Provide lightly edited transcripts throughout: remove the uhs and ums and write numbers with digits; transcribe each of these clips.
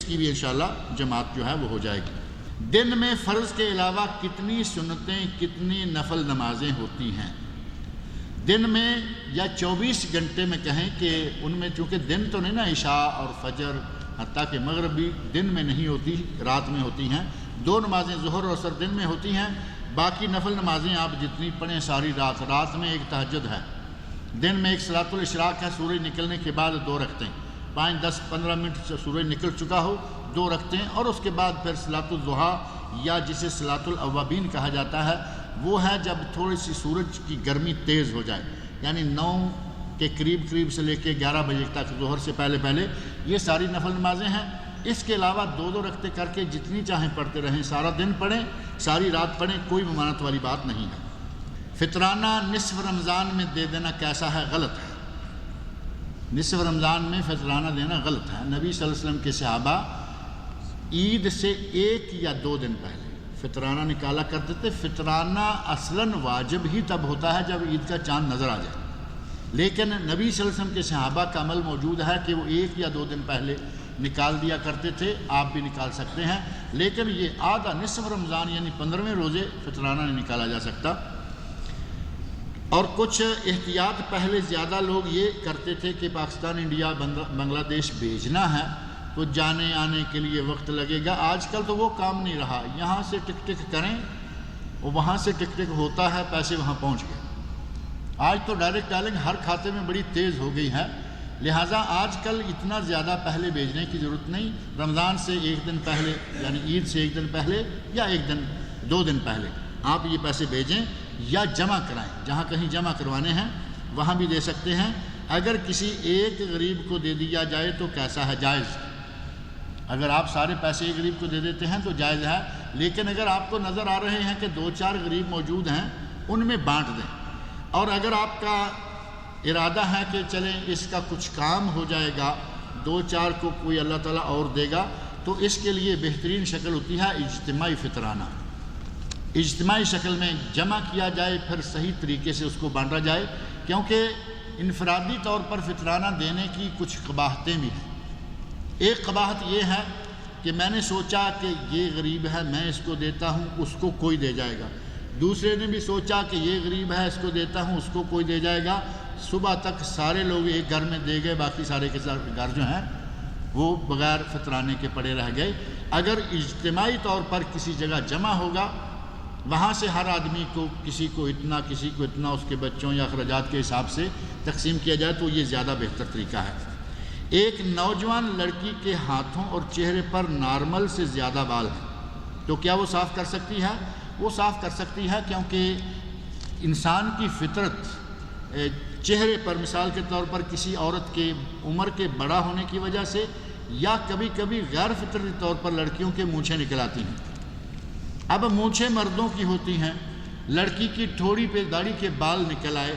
کی بھی انشاءاللہ جماعت جو ہے وہ ہو جائے گی۔ دن میں فرض کے علاوہ کتنی سنتیں، کتنی نفل نمازیں ہوتی ہیں؟ دن میں یا 24 گھنٹے میں کہیں کہ ان میں چونکہ دن تو نہیں نا، عشاء اور فجر حتیٰ کہ مغرب بھی دن میں نہیں ہوتی، رات میں ہوتی ہیں۔ 2 نمازیں ظہر اور عصر دن میں ہوتی ہیں، باقی نفل نمازیں آپ جتنی پڑھیں ساری رات۔ رات میں ایک تہجد ہے، دن میں ایک صلاۃ الاشراق ہے، سورج نکلنے کے بعد 2 رکعتیں، 5 10 15 منٹ سے سورج نکل چکا ہو 2 رکعتیں، اور اس کے بعد پھر صلاۃ الضحیٰ یا جسے صلاۃ الاوابین کہا جاتا ہے، وہ ہے جب تھوڑی سی سورج کی گرمی تیز ہو جائے، یعنی 9 کے قریب سے لے کے 11 بجے تک، ظہر سے پہلے یہ ساری نفل نمازیں ہیں۔ اس کے علاوہ 2 رکعتیں کر کے جتنی چاہیں پڑھتے رہیں، سارا دن پڑھیں، ساری رات پڑھیں، کوئی ممانعت والی بات نہیں ہے۔ فطرانہ نصف رمضان میں دے دینا کیسا ہے؟ غلط ہے۔ نصف رمضان میں فطرانہ دینا غلط ہے۔ نبی صلی اللہ علیہ وسلم کے صحابہ عید سے 1 یا 2 دن پہلے فطرانہ نکالا کرتے تھے۔ فطرانہ اصلاً واجب ہی تب ہوتا ہے جب عید کا چاند نظر آ جائے، لیکن نبی صلی اللہ علیہ وسلم کے صحابہ کا عمل موجود ہے کہ وہ 1 یا 2 دن پہلے نکال دیا کرتے تھے، آپ بھی نکال سکتے ہیں، لیکن یہ آدھا نصف رمضان یعنی 15ویں روزے فطرانہ نہیں نکالا جا سکتا۔ اور کچھ احتیاط پہلے زیادہ لوگ یہ کرتے تھے کہ پاکستان، انڈیا، بنگلہ دیش بھیجنا ہے تو جانے آنے کے لیے وقت لگے گا۔ آج کل تو وہ کام نہیں رہا، یہاں سے ٹک کریں، وہاں سے ٹک ہوتا ہے، پیسے وہاں پہنچ گئے۔ آج تو ڈائریکٹ ڈالنگ ہر کھاتے میں بڑی تیز ہو گئی ہے، لہٰذا آج کل اتنا زیادہ پہلے بھیجنے کی ضرورت نہیں۔ رمضان سے 1 دن پہلے یعنی عید سے 1 دن پہلے یا 2 دن پہلے آپ یہ پیسے بھیجیں یا جمع کرائیں، جہاں کہیں جمع کروانے ہیں وہاں بھی دے سکتے ہیں۔ اگر کسی ایک غریب کو دے دیا جائے تو کیسا ہے؟ جائز۔ اگر آپ سارے پیسے ایک غریب کو دے دیتے ہیں تو جائز ہے، لیکن اگر آپ کو نظر آ رہے ہیں کہ 2-4 غریب موجود ہیں، ان میں بانٹ دیں۔ اور اگر آپ کا ارادہ ہے کہ چلیں اس کا کچھ کام ہو جائے گا، 2-4 کو کوئی اللہ تعالیٰ اور دے گا، تو اس کے لیے بہترین شکل ہوتی ہے اجتماعی فطرانہ۔ اجتماعی شکل میں جمع کیا جائے، پھر صحیح طریقے سے اس کو بانٹا جائے، کیونکہ انفرادی طور پر فطرانہ دینے کی کچھ قباحتیں بھی ہیں۔ ایک قباحت یہ ہے کہ میں نے سوچا کہ یہ غریب ہے، میں اس کو دیتا ہوں، اس کو کوئی دے جائے گا۔ دوسرے نے بھی سوچا کہ یہ غریب ہے، اس کو دیتا ہوں، اس کو کوئی دے جائے گا۔ صبح تک سارے لوگ ایک گھر میں دے گئے، باقی سارے کے سارے گھر جو ہیں وہ بغیر فطرانے کے پڑے رہ گئے۔ اگر اجتماعی طور پر کسی جگہ جمع ہوگا، وہاں سے ہر آدمی کو کسی کو اتنا، کسی کو اتنا، اس کے بچوں یا اخراجات کے حساب سے تقسیم کیا جائے تو یہ زیادہ بہتر طریقہ ہے۔ ایک نوجوان لڑکی کے ہاتھوں اور چہرے پر نارمل سے زیادہ بال ہیں تو کیا وہ صاف کر سکتی ہے؟ وہ صاف کر سکتی ہے، کیونکہ انسان کی فطرت چہرے پر، مثال کے طور پر کسی عورت کے عمر کے بڑا ہونے کی وجہ سے یا کبھی کبھی غیر فطرتی طور پر لڑکیوں کے مونچھیں نکل آتی ہیں۔ اب مونچھیں مردوں کی ہوتی ہیں، لڑکی کی ٹھوڑی پہ داڑھی کے بال نکل آئے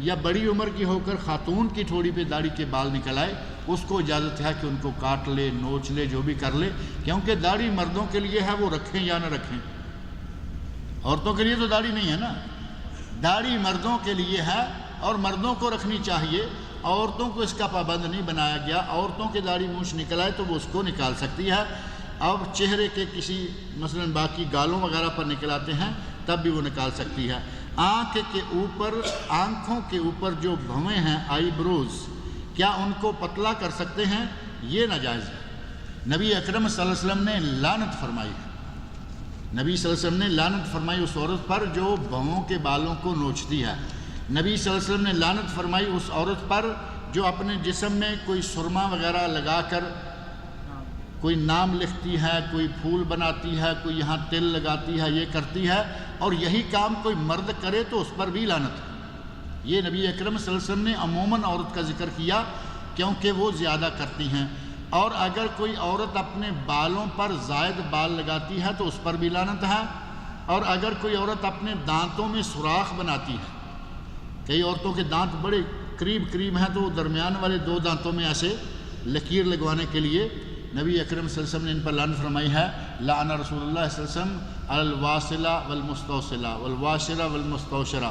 یا بڑی عمر کی ہو کر خاتون کی ٹھوڑی پہ داڑھی کے بال نکل آئے، اس کو اجازت ہے کہ ان کو کاٹ لے، نوچ لے، جو بھی کر لے، کیونکہ داڑھی مردوں کے لیے ہے، وہ رکھیں یا نہ رکھیں۔ عورتوں کے لیے تو داڑھی نہیں ہے نا، داڑھی مردوں کے لیے ہے اور مردوں کو رکھنی چاہیے، عورتوں کو اس کا پابند نہیں بنایا گیا۔ عورتوں کے داڑھی مونچھ نکل آئے تو وہ اس کو نکال سکتی ہے، اور چہرے کے کسی مثلا باقی گالوں وغیرہ پر نکل آتے ہیں تب بھی وہ نکال سکتی ہے۔ آنکھوں کے اوپر جو بھویں ہیں، آئی بروز، کیا ان کو پتلا کر سکتے ہیں؟ یہ ناجائز ہے۔ نبی اکرم صلی اللہ علیہ وسلم نے لعنت فرمائی ہے، نبی صلی اللہ علیہ وسلم نے لعنت فرمائی اس عورت پر جو بھووں کے بالوں کو نوچتی ہے۔ نبی صلی اللہ علیہ وسلم نے لعنت فرمائی اس عورت پر جو اپنے جسم میں کوئی سرما وغیرہ لگا کر کوئی نام لکھتی ہے، کوئی پھول بناتی ہے، کوئی یہاں تل لگاتی ہے، یہ کرتی ہے، اور یہی کام کوئی مرد کرے تو اس پر بھی لعنت ہے۔ یہ نبی اکرم صلی اللہ علیہ وسلم نے عموماً عورت کا ذکر کیا کیونکہ وہ زیادہ کرتی ہیں، اور اگر کوئی عورت اپنے بالوں پر زائد بال لگاتی ہے تو اس پر بھی لعنت ہے، اور اگر کوئی عورت اپنے دانتوں میں سوراخ بناتی ہے، کئی عورتوں کے دانت بڑے قریب ہیں تو وہ درمیان والے 2 دانتوں میں ایسے لکیر لگوانے کے لیے نبی اکرم صلی اللہ علیہ وسلم نے ان پر لعنت فرمائی ہے۔ لعن رسول اللہ صلی اللہ علیہ وسلم الواصلہ والمستوصلہ والواشرہ والمستوشرہ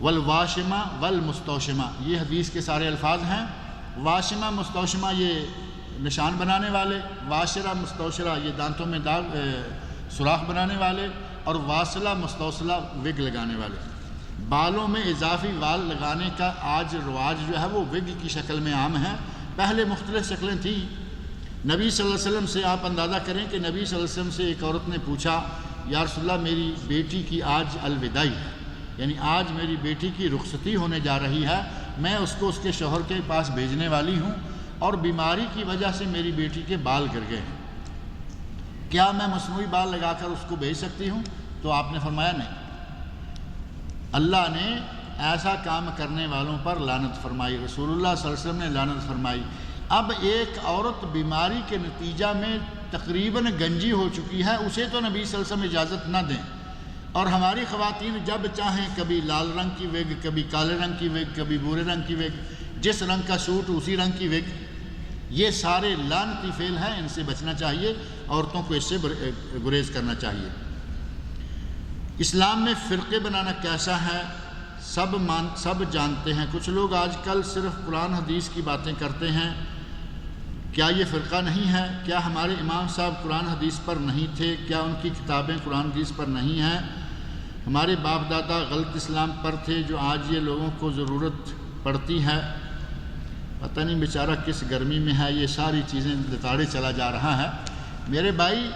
والواشمہ والمستوشمہ، یہ حدیث کے سارے الفاظ ہیں۔ واشمہ مستوشمہ یہ نشان بنانے والے، واشرہ مستوشرہ یہ دانتوں میں داغ سوراخ بنانے والے، اور واصلہ مستوصلہ وگ لگانے والے۔ بالوں میں اضافی وال لگانے کا آج رواج جو ہے وہ وگ کی شکل میں عام ہے، پہلے مختلف شکلیں تھیں۔ نبی صلی اللہ علیہ وسلم سے آپ اندازہ کریں کہ نبی صلی اللہ علیہ وسلم سے ایک عورت نے پوچھا، یا رسول اللہ میری بیٹی کی آج الوداعی ہے، یعنی آج میری بیٹی کی رخصتی ہونے جا رہی ہے، میں اس کو اس کے شوہر کے پاس بھیجنے والی ہوں اور بیماری کی وجہ سے میری بیٹی کے بال گر گئے ہیں، کیا میں مصنوعی بال لگا کر اس کو بھیج سکتی ہوں؟ تو آپ نے فرمایا نہیں۔ اللہ نے ایسا کام کرنے والوں پر لعنت فرمائی، رسول اللہ صلی اللہ علیہ وسلم نے لعنت فرمائی۔ اب ایک عورت بیماری کے نتیجہ میں تقریباً گنجی ہو چکی ہے، اسے تو نبی صلی اللہ علیہ وسلم اجازت نہ دیں، اور ہماری خواتین جب چاہیں کبھی لال رنگ کی وگ، کبھی کالے رنگ کی وگ، کبھی بھورے رنگ کی وگ، جس رنگ کا سوٹ اسی رنگ کی وگ، یہ سارے لعنتی فعل ہیں، ان سے بچنا چاہیے، عورتوں کو اس سے گریز کرنا چاہیے۔ اسلام میں فرقے بنانا کیسا ہے سب جانتے ہیں، کچھ لوگ آج کل صرف قرآن حدیث کی باتیں کرتے ہیں، کیا یہ فرقہ نہیں ہے؟ کیا ہمارے امام صاحب قرآن حدیث پر نہیں تھے؟ کیا ان کی کتابیں قرآن حدیث پر نہیں ہیں؟ ہمارے باپ دادا غلط اسلام پر تھے جو آج یہ لوگوں کو ضرورت پڑتی ہے؟ پتہ نہیں بیچارہ کس گرمی میں ہے، یہ ساری چیزیں لتاڑے چلا جا رہا ہے۔ میرے بھائی،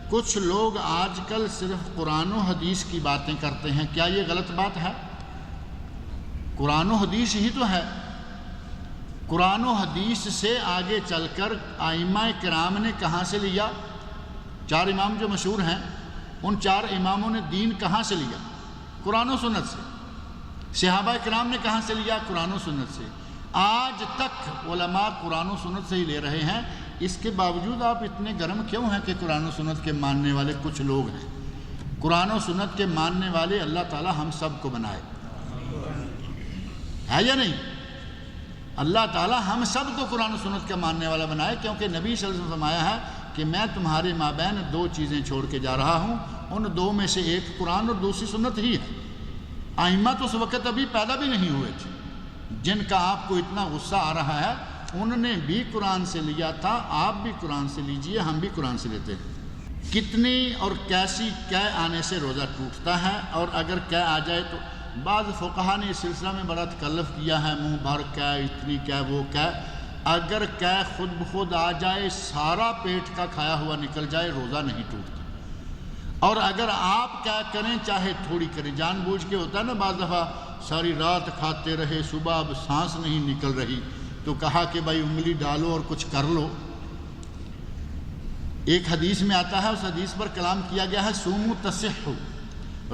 کچھ لوگ آج کل صرف قرآن و حدیث کی باتیں کرتے ہیں، کیا یہ غلط بات ہے؟ قرآن و حدیث ہی تو ہے۔ قرآن و حدیث سے آگے چل کر ائمہ کرام نے کہاں سے لیا؟ 4 امام جو مشہور ہیں، ان 4 اماموں نے دین کہاں سے لیا؟ قرآن و سنت سے۔ صحابہ کرام نے کہاں سے لیا؟ قرآن و سنت سے۔ آج تک علماء قرآن و سنت سے ہی لے رہے ہیں، اس کے باوجود آپ اتنے گرم کیوں ہیں کہ قرآن و سنت کے ماننے والے کچھ لوگ ہیں؟ قرآن و سنت کے ماننے والے اللہ تعالی ہم سب کو بنائے، ہے یا نہیں؟ اللہ تعالی ہم سب کو قرآن و سنت کا ماننے والا بنائے، کیونکہ نبی صلی اللہ علیہ وسلم نے فرمایا ہے کہ میں تمہارے مابین 2 چیزیں چھوڑ کے جا رہا ہوں، ان 2 میں سے ایک قرآن اور دوسری سنت ہی ہے۔ ائمہ تو اس وقت ابھی پیدا بھی نہیں ہوئے تھے، جن کا آپ کو اتنا غصہ آ رہا ہے، انہوں نے بھی قرآن سے لیا تھا، آپ بھی قرآن سے لیجئے، ہم بھی قرآن سے لیتے ہیں۔ کتنی اور کیسی قے آنے سے روزہ ٹوٹتا ہے، اور اگر قے آ جائے تو؟ بعض فقہا نے اس سلسلہ میں بڑا تکلف کیا ہے، منہ بھر قے، اتنی قے، وہ قے۔ اگر قے خود بخود آ جائے، سارا پیٹ کا کھایا ہوا نکل جائے، روزہ نہیں ٹوٹتا۔ اور اگر آپ قے کریں، چاہے تھوڑی کریں، جان بوجھ کے ہوتا ہے نا، بعض دفعہ ساری رات کھاتے رہے، صبح اب سانس نہیں نکل رہی، تو کہا کہ بھائی انگلی ڈالو اور کچھ کر لو۔ ایک حدیث میں آتا ہے، اس حدیث پر کلام کیا گیا ہے، سومو تصحو،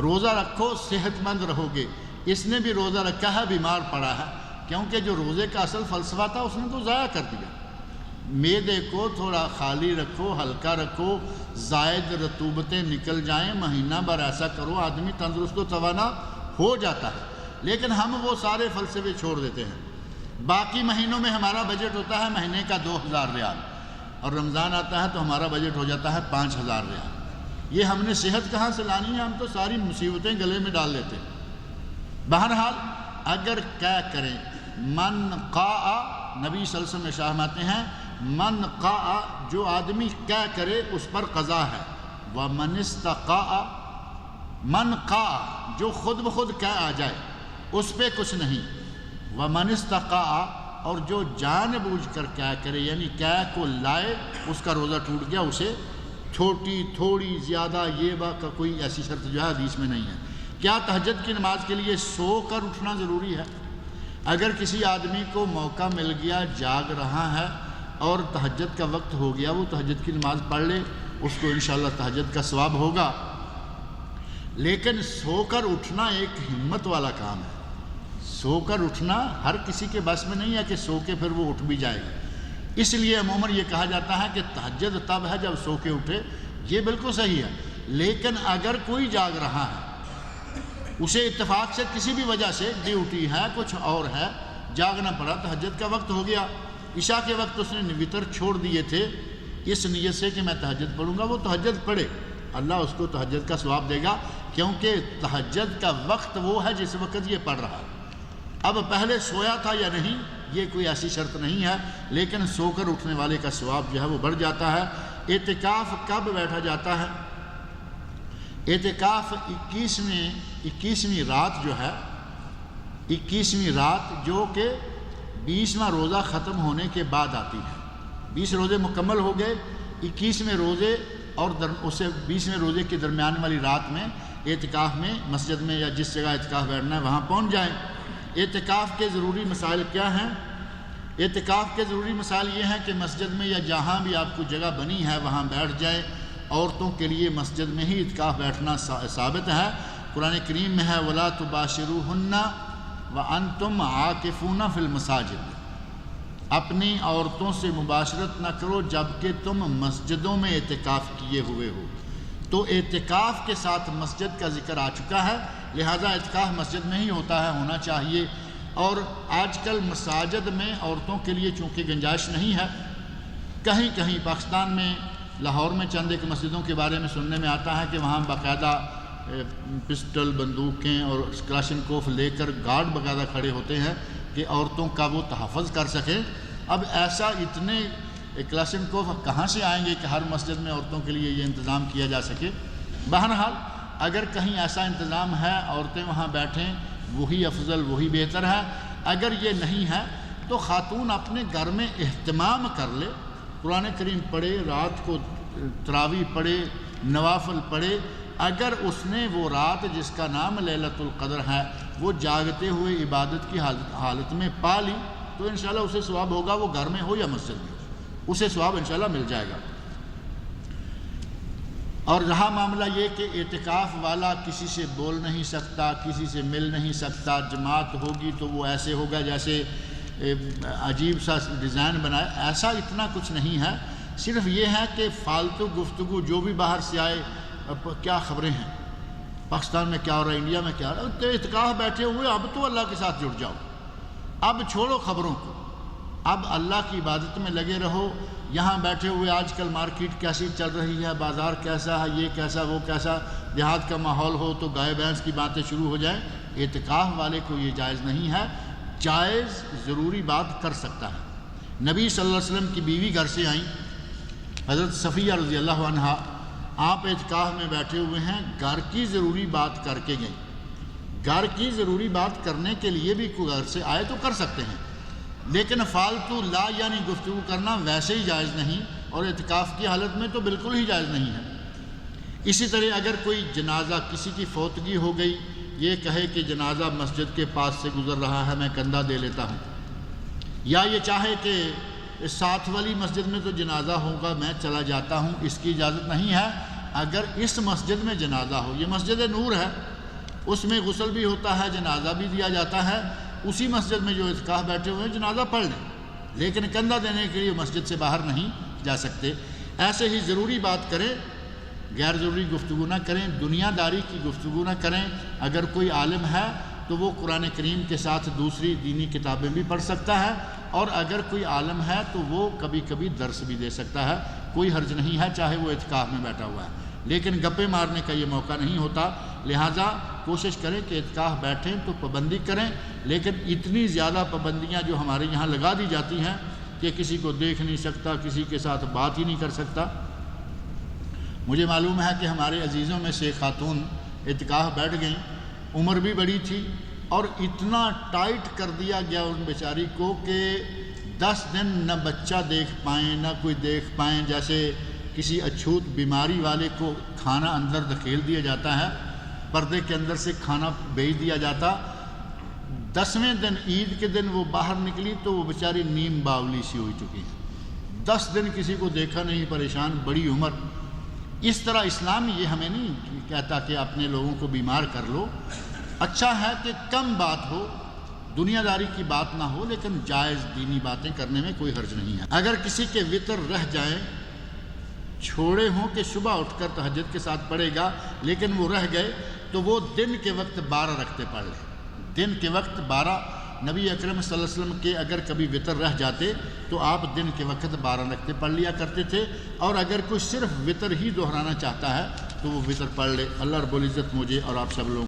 روزہ رکھو صحت مند رہو گے۔ اس نے بھی روزہ رکھا ہے، بیمار پڑا ہے، کیونکہ جو روزے کا اصل فلسفہ تھا اس نے تو ضائع کر دیا۔ معدے کو تھوڑا خالی رکھو، ہلکا رکھو، زائد رطوبتیں نکل جائیں، مہینہ بھر ایسا کرو، آدمی تندرست و توانا ہو جاتا ہے۔ لیکن ہم وہ سارے فلسفے چھوڑ دیتے ہیں۔ باقی مہینوں میں ہمارا بجٹ ہوتا ہے مہینے کا 2000 ریال، اور رمضان آتا ہے تو ہمارا بجٹ ہو جاتا ہے 5000 ریال۔ یہ ہم نے صحت کہاں سے لانی ہے؟ ہم تو ساری مصیبتیں گلے میں ڈال لیتے ہیں۔ بہرحال اگر قے کریں، من قاء، نبی صلی اللہ علیہ وسلم فرماتے ہیں، من قاء، جو آدمی قے کرے اس پر قضا ہے، ومن استقاء، من قاء، جو خود بخود قے آ جائے اس پہ کچھ نہیں، ومن استقاء، اور جو جان بوجھ کر قے کرے، یعنی قے کو لائے، اس کا روزہ ٹوٹ گیا، اسے چھوٹی تھوڑی زیادہ یہ کا کوئی ایسی شرط جو ہے حدیث میں نہیں ہے۔ کیا تہجد کی نماز کے لیے سو کر اٹھنا ضروری ہے؟ اگر کسی آدمی کو موقع مل گیا، جاگ رہا ہے اور تہجد کا وقت ہو گیا، وہ تہجد کی نماز پڑھ لے، اس کو انشاءاللہ تہجد کا ثواب ہوگا۔ لیکن سو کر اٹھنا ایک ہمت والا کام ہے۔ سو کر اٹھنا ہر کسی کے بس میں نہیں ہے کہ سو کے پھر وہ اٹھ بھی جائے گا۔ اس لیے عموماً یہ کہا جاتا ہے کہ تہجد تب ہے جب سو کے اٹھے، یہ بالکل صحیح ہے۔ لیکن اگر کوئی جاگ رہا ہے، اسے اتفاق سے کسی بھی وجہ سے ڈیوٹی ہے، کچھ اور ہے، جاگنا پڑا، تہجد کا وقت ہو گیا، عشاء کے وقت اس نے وتر چھوڑ دیے تھے اس نیت سے کہ میں تہجد پڑھوں گا، وہ تہجد پڑھے، اللہ اس کو تہجد کا ثواب دے گا، کیونکہ تہجد کا وقت وہ ہے جس وقت یہ پڑھ رہا ہے۔ اب پہلے سویا تھا یا نہیں، یہ کوئی ایسی شرط نہیں ہے، لیکن سو کر اٹھنے والے کا ثواب جو ہے وہ بڑھ جاتا ہے۔ اعتکاف کب بیٹھا جاتا ہے؟ اعتکاف 21ویں رات جو ہے، 21ویں رات جو کہ 20واں روزہ ختم ہونے کے بعد آتی ہے۔ 20 روزے مکمل ہو گئے، 21ویں روزے اور اسے 20ویں روزے کے درمیان والی رات میں اعتکاف میں مسجد میں یا جس جگہ اعتکاف بیٹھنا ہے وہاں پہنچ جائیں۔ اعتکاف کے ضروری مسائل کیا ہیں؟ اعتکاف کے ضروری مسائل یہ ہیں کہ مسجد میں یا جہاں بھی آپ کو جگہ بنی ہے وہاں بیٹھ جائیں۔ عورتوں کے لیے مسجد میں ہی اعتکاف بیٹھنا ثابت ہے، قرآن کریم میں ہے وَلَا تُبَاشِرُوهُنَّ وَأَنْتُمْ عَاكِفُونَ فِي الْمَسَاجِدِ، اپنی عورتوں سے مباشرت نہ کرو جبکہ تم مسجدوں میں اعتکاف کیے ہوئے ہو۔ تو اعتکاف کے ساتھ مسجد کا ذکر آ چکا ہے، لہذا اعتکاف مسجد میں ہی ہوتا ہے، ہونا چاہیے۔ اور آج کل مساجد میں عورتوں کے لیے چونکہ گنجائش نہیں ہے، کہیں کہیں پاکستان میں لاہور میں چند ایک مسجدوں کے بارے میں سننے میں آتا ہے کہ وہاں باقاعدہ پسٹل، بندوقیں اور کلاشنکوف لے کر گارڈ باقاعدہ کھڑے ہوتے ہیں کہ عورتوں کا وہ تحفظ کر سکیں۔ اب ایسا اتنے کلاشنکوف کہاں سے آئیں گے کہ ہر مسجد میں عورتوں کے لیے یہ انتظام کیا جا سکے؟ بہرحال اگر کہیں ایسا انتظام ہے عورتیں وہاں بیٹھیں، وہی افضل، وہی بہتر ہے۔ اگر یہ نہیں ہے تو خاتون اپنے گھر میں اہتمام کر لے، قرآن کریم پڑھے، رات کو تراویح پڑھے، نوافل پڑھے۔ اگر اس نے وہ رات جس کا نام لیلۃ القدر ہے وہ جاگتے ہوئے عبادت کی حالت میں پا لی تو انشاءاللہ اسے ثواب ہوگا، وہ گھر میں ہو یا مسجد میں ہو، اسے ثواب انشاءاللہ مل جائے گا۔ اور رہا معاملہ یہ کہ اعتکاف والا کسی سے بول نہیں سکتا، کسی سے مل نہیں سکتا، جماعت ہوگی تو وہ ایسے ہوگا جیسے عجیب سا ڈیزائن بنائے، ایسا اتنا کچھ نہیں ہے۔ صرف یہ ہے کہ فالتو گفتگو جو بھی باہر سے آئے، کیا خبریں ہیں پاکستان میں کیا ہو رہا ہے، انڈیا میں کیا ہو رہا ہے، اعتکاف بیٹھے ہوئے اب تو اللہ کے ساتھ جڑ جاؤ، اب چھوڑو خبروں کو، اب اللہ کی عبادت میں لگے رہو۔ یہاں بیٹھے ہوئے آج کل مارکیٹ کیسی چل رہی ہے، بازار کیسا ہے، یہ کیسا وہ کیسا، دیہات کا ماحول ہو تو گائے بھینس کی باتیں شروع ہو جائیں، اعتکاف والے کو یہ جائز نہیں ہے۔ جائز ضروری بات کر سکتا ہے۔ نبی صلی اللہ علیہ وسلم کی بیوی گھر سے آئیں، حضرت صفیہ رضی اللہ عنہا، آپ اعتکاف میں بیٹھے ہوئے ہیں، گھر کی ضروری بات کر کے گئیں۔ گھر کی ضروری بات کرنے کے لیے بھی کوئی گھر سے آئے تو کر سکتے ہیں، لیکن فالتو لا یعنی گفتگو کرنا ویسے ہی جائز نہیں، اور اعتکاف کی حالت میں تو بالکل ہی جائز نہیں ہے۔ اسی طرح اگر کوئی جنازہ، کسی کی فوتگی ہو گئی، یہ کہے کہ جنازہ مسجد کے پاس سے گزر رہا ہے، میں کندھا دے لیتا ہوں، یا یہ چاہے کہ ساتھ والی مسجد میں تو جنازہ ہوگا میں چلا جاتا ہوں، اس کی اجازت نہیں ہے۔ اگر اس مسجد میں جنازہ ہو، یہ مسجد نور ہے، اس میں غسل بھی ہوتا ہے، جنازہ بھی دیا جاتا ہے، اسی مسجد میں جو اعتکاف بیٹھے ہوئے ہیں جنازہ پڑھ لیں، لیکن کندھا دینے کے لیے مسجد سے باہر نہیں جا سکتے۔ ایسے ہی ضروری بات کریں، غیر ضروری گفتگو نہ کریں، دنیا داری کی گفتگو نہ کریں۔ اگر کوئی عالم ہے تو وہ قرآن کریم کے ساتھ دوسری دینی کتابیں بھی پڑھ سکتا ہے، اور اگر کوئی عالم ہے تو وہ کبھی کبھی درس بھی دے سکتا ہے، کوئی حرج نہیں ہے، چاہے وہ اعتکاف میں بیٹھا ہوا ہے، لیکن گپے مارنے کا یہ موقع نہیں ہوتا۔ لہٰذا کوشش کریں کہ اعتکاف بیٹھیں تو پابندی کریں، لیکن اتنی زیادہ پابندیاں جو ہمارے یہاں لگا دی جاتی ہیں کہ کسی کو دیکھ نہیں سکتا، کسی کے ساتھ بات ہی نہیں کر سکتا۔ مجھے معلوم ہے کہ ہمارے عزیزوں میں سے خاتون اعتکاف بیٹھ گئیں، عمر بھی بڑی تھی، اور اتنا ٹائٹ کر دیا گیا ان بیچاری کو کہ 10 دن نہ بچہ دیکھ پائیں، نہ کوئی دیکھ پائیں، جیسے کسی اچھوت بیماری والے کو کھانا اندر دھکیل دیا جاتا ہے، پردے کے اندر سے کھانا بھیج دیا جاتا۔ 10ویں دن عید کے دن وہ باہر نکلی تو وہ بیچاری نیم باولی سی ہو چکی ہے، 10 دن کسی کو دیکھا نہیں، پریشان، بڑی عمر۔ اس طرح اسلام یہ ہمیں نہیں کہتا کہ اپنے لوگوں کو بیمار کر لو، اچھا ہے کہ کم بات ہو، دنیا داری کی بات نہ ہو، لیکن جائز دینی باتیں کرنے میں کوئی حرج نہیں ہے۔ اگر کسی کے وتر رہ جائیں، چھوڑے ہوں کہ صبح اٹھ کر تہجد کے ساتھ پڑھے گا، لیکن وہ رہ گئے تو وہ دن کے وقت 12 رکھتے پڑھ لیں، دن کے وقت 12۔ نبی اکرم صلی اللہ علیہ وسلم کے اگر کبھی وتر رہ جاتے تو آپ دن کے وقت 12 رکھتے پڑھ لیا کرتے تھے، اور اگر کوئی صرف وتر ہی دہرانا چاہتا ہے تو وہ وتر پڑھ لے۔ اللہ رب العزت مجھے اور آپ سب لوگوں